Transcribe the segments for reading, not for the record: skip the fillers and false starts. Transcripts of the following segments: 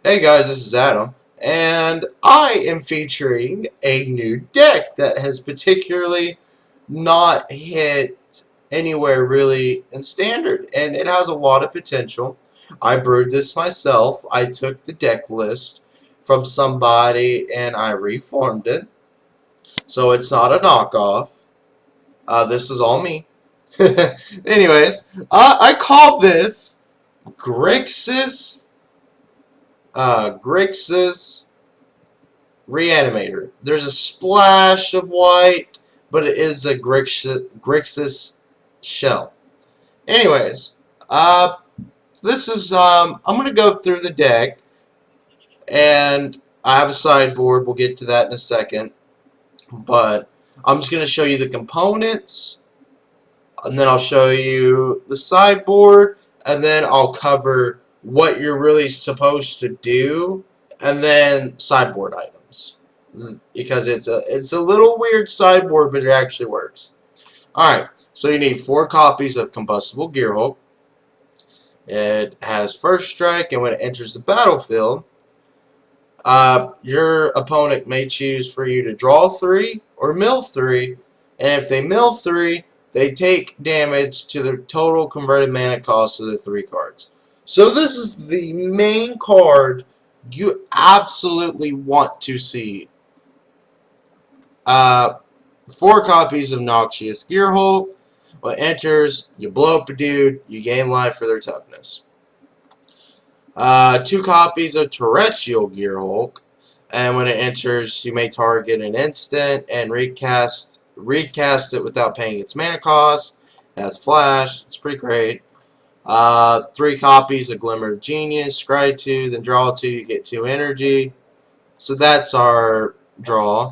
Hey guys, this is Adam, and I am featuring a new deck that has particularly not hit anywhere really in standard, and it has a lot of potential. I brewed this myself. I took the deck list from somebody and I reformed it, so it's not a knockoff. This is all me. Anyways, I call this Grixas Reanimator. There's a splash of white, but it is a Grixis shell. Anyways, this is I'm gonna go through the deck, and I have a sideboard. We'll get to that in a second, but I'm just gonna show you the components, and then I'll show you the sideboard, and then I'll cover what you're really supposed to do, and then sideboard items, because it's a little weird sideboard, but it actually works. Alright, so you need 4 copies of Combustible Gearhulk. It has first strike, and when it enters the battlefield, your opponent may choose for you to draw 3 or mill 3, and if they mill 3, they take damage to the total converted mana cost of the 3 cards. So this is the main card you absolutely want to see. 4 copies of Noxious Gearhulk. When it enters, you blow up a dude, you gain life for their toughness. 2 copies of Torrential Gearhulk, and when it enters, you may target an instant and recast it without paying its mana cost. It has flash, it's pretty great. 3 copies of Glimmer of Genius, scry 2, then draw 2, you get 2 energy. So that's our draw.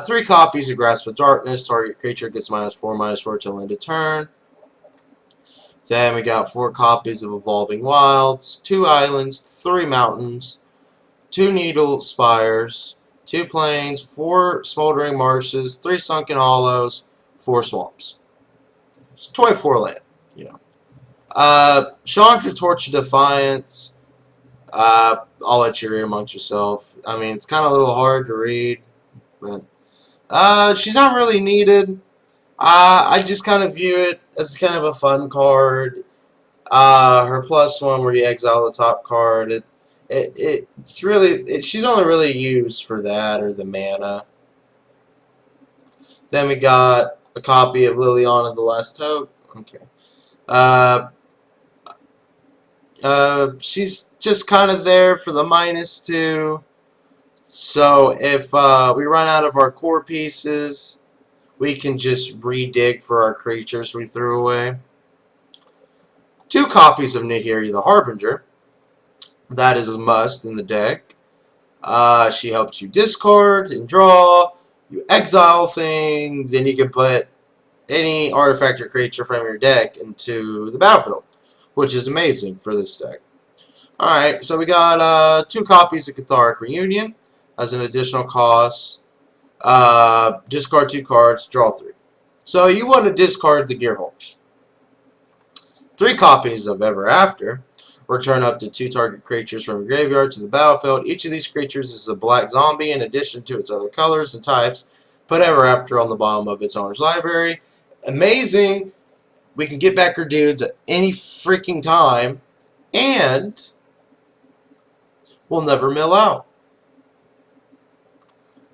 3 copies of Grasp of Darkness, target creature gets -4/-4 till end of turn. Then we got 4 copies of Evolving Wilds, 2 islands, 3 mountains, 2 Needle Spires, 2 plains, 4 Smoldering Marshes, 3 Sunken Hollows, 4 swamps. It's 24 land, you know. Chandra Torch of Defiance. I'll let you read amongst yourself. I mean, it's kind of a little hard to read, but she's not really needed. I just kind of view it as kind of a fun card. Her +1 where you exile the top card. It's really she's only really used for that or the mana. Then we got a copy of Liliana the Last Hope. Okay. She's just kind of there for the -2. So if we run out of our core pieces, we can just redig for our creatures we threw away. 2 copies of Nahiri the Harbinger. That is a must in the deck. She helps you discard and draw. You exile things, and you can put any artifact or creature from your deck into the battlefield, which is amazing for this deck. Alright, so we got 2 copies of Catharic Reunion as an additional cost. Discard 2 cards, draw 3. So you want to discard the Gearhulks. 3 copies of Ever After. Return up to 2 target creatures from your graveyard to the battlefield. Each of these creatures is a black zombie in addition to its other colors and types. Put Ever After on the bottom of its owner's library. Amazing. We can get back our dudes at any freaking time, and we'll never mill out.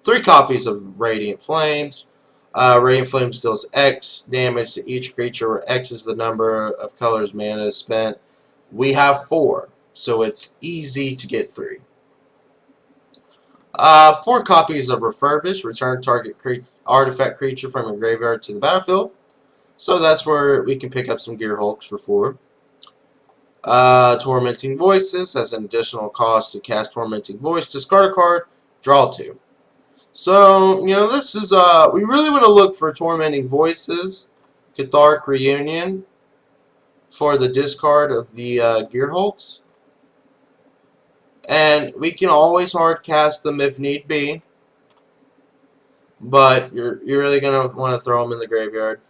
3 copies of Radiant Flames. Radiant Flames deals X damage to each creature where X is the number of colors mana spent. We have 4, so it's easy to get 3. 4 copies of Refurbish. Return target artifact creature from your graveyard to the battlefield. So that's where we can pick up some Gearhulks for 4. Tormenting Voices has an additional cost to cast Tormenting Voice. Discard a card, draw 2. So, you know, this is, we really want to look for Tormenting Voices, Catharic Reunion, for the discard of the Gearhulks. And we can always hard cast them if need be, but you're really going to want to throw them in the graveyard.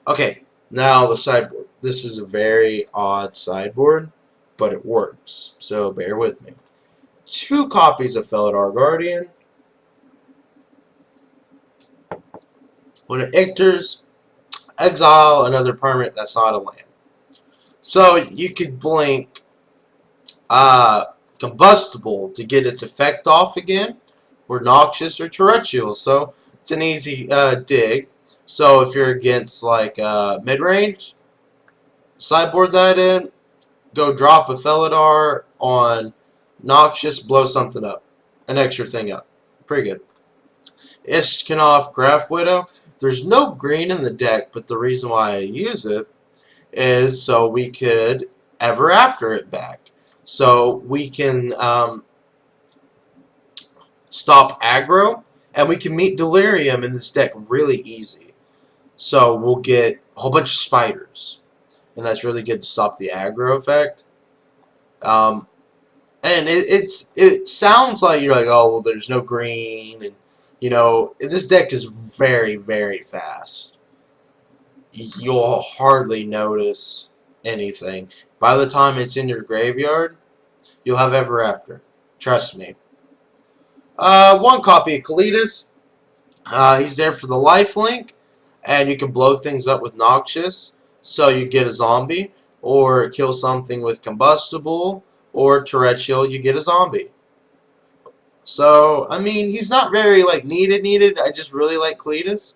Okay, now the sideboard. This is a very odd sideboard. but it works. So bear with me. 2 copies of Felidar Guardian. When it enters, exile another permanent that's not a land. So you could blink Combustible to get its effect off again, or Noxious or Terrestrial. So it's an easy dig. So if you're against like mid-range, sideboard that in, go drop a Felidar on Noxious, blow something up, an extra thing up. Pretty good. Ishkanov Graph Widow. There's no green in the deck, but the reason why I use it is so we could Ever After it back. So we can stop aggro, and we can meet Delirium in this deck really easy. So we'll get a whole bunch of spiders, and that's really good to stop the aggro effect. And it sounds like you're like, oh, well, there's no green, and you know, this deck is very, very fast. You'll hardly notice anything. By the time it's in your graveyard, you'll have Ever After. Trust me. 1 copy of Kalidas. He's there for the lifelink, and you can blow things up with Noxious, so you get a zombie, or kill something with Combustible, or Terrestrial, you get a zombie. So, I mean, he's not very, like, needed. I just really like Kalidas.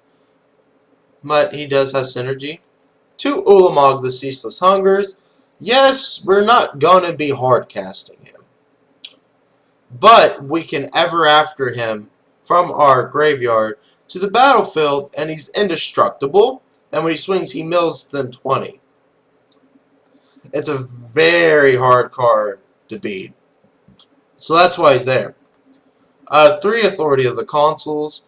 But he does have synergy. 2 Ulamog the Ceaseless Hungers. Yes, we're not going to be hard casting him. But we can Ever After him from our graveyard to the battlefield, and he's indestructible. And when he swings, he mills them 20. It's a very hard card to beat. So that's why he's there. 3 Authority of the Consuls.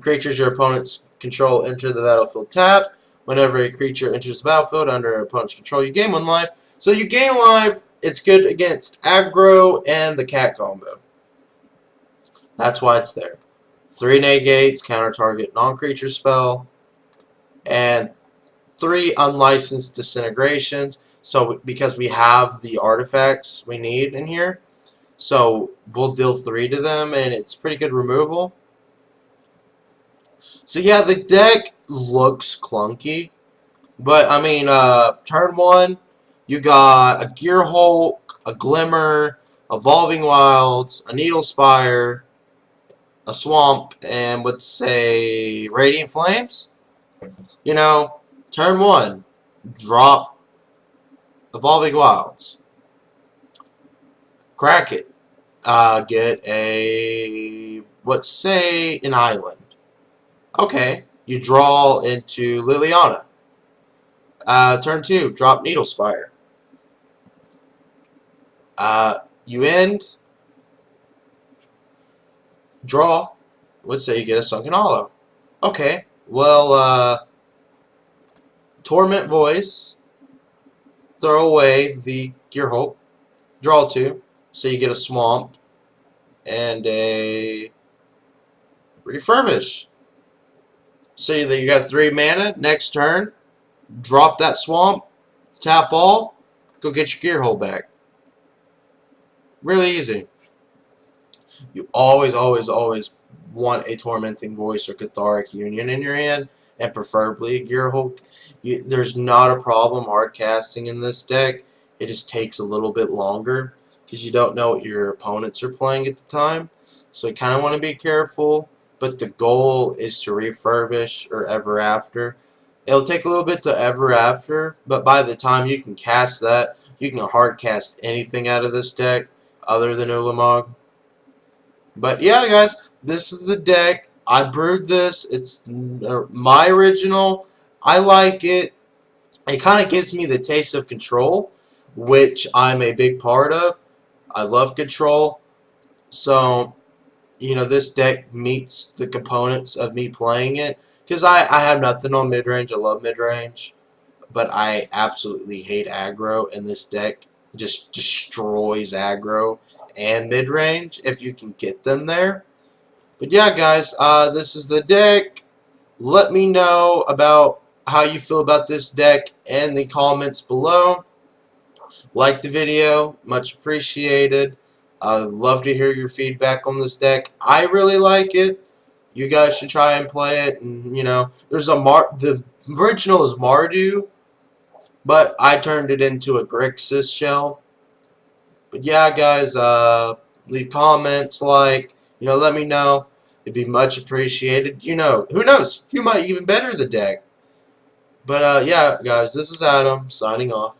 Creatures your opponents control enter the battlefield tapped. Whenever a creature enters the battlefield under your opponent's control, you gain 1 life. So you gain life. It's good against aggro and the cat combo. That's why it's there. 3 negates, counter target non-creature spell, and 3 unlicensed disintegrations. So because we have the artifacts we need in here, so we'll deal 3 to them, and it's pretty good removal. So yeah, the deck looks clunky, but I mean, turn 1, you got a Gearhulk, a Glimmer, Evolving Wilds, a Needlespire, a Swamp, and let's say Radiant Flames. You know, turn 1, drop Evolving Wilds, crack it, get a, let's say, an island. Okay, you draw into Liliana. Turn 2, drop Needlespire. You end, draw, let's say you get a Sunken Hollow. Okay, well, Torment Voice, throw away the Gearhulk, draw 2, so you get a Swamp, and a Refurbish. So you got 3 mana, next turn, drop that Swamp, tap all, go get your Gearhulk back. Really easy. You always want a Tormenting Voice or Catharic Union in your hand, and preferably a Gearhulk. There's not a problem hard casting in this deck. It just takes a little bit longer because you don't know what your opponents are playing at the time. So you kind of want to be careful, but the goal is to refurbish or Ever After. It'll take a little bit to Ever After, but by the time you can cast that, you can hard cast anything out of this deck other than Ulamog. But yeah, guys, this is the deck. I brewed this. It's my original. I like it. It kind of gives me the taste of Control, which I'm a big part of. I love Control. So, you know, this deck meets the components of me playing it. Because I have nothing on mid-range. I love mid-range. But I absolutely hate aggro, and this deck just destroys aggro and mid-range if you can get them there. But yeah, guys, this is the deck. Let me know about how you feel about this deck in the comments below. Like the video, much appreciated. I'd love to hear your feedback on this deck. I really like it. You guys should try and play it. And you know, there's the original is Mardu, but I turned it into a Grixas shell. But yeah, guys, leave comments, like, you know, let me know. It'd be much appreciated. You know, who knows? You might even better the deck. But yeah, guys, this is Adam signing off.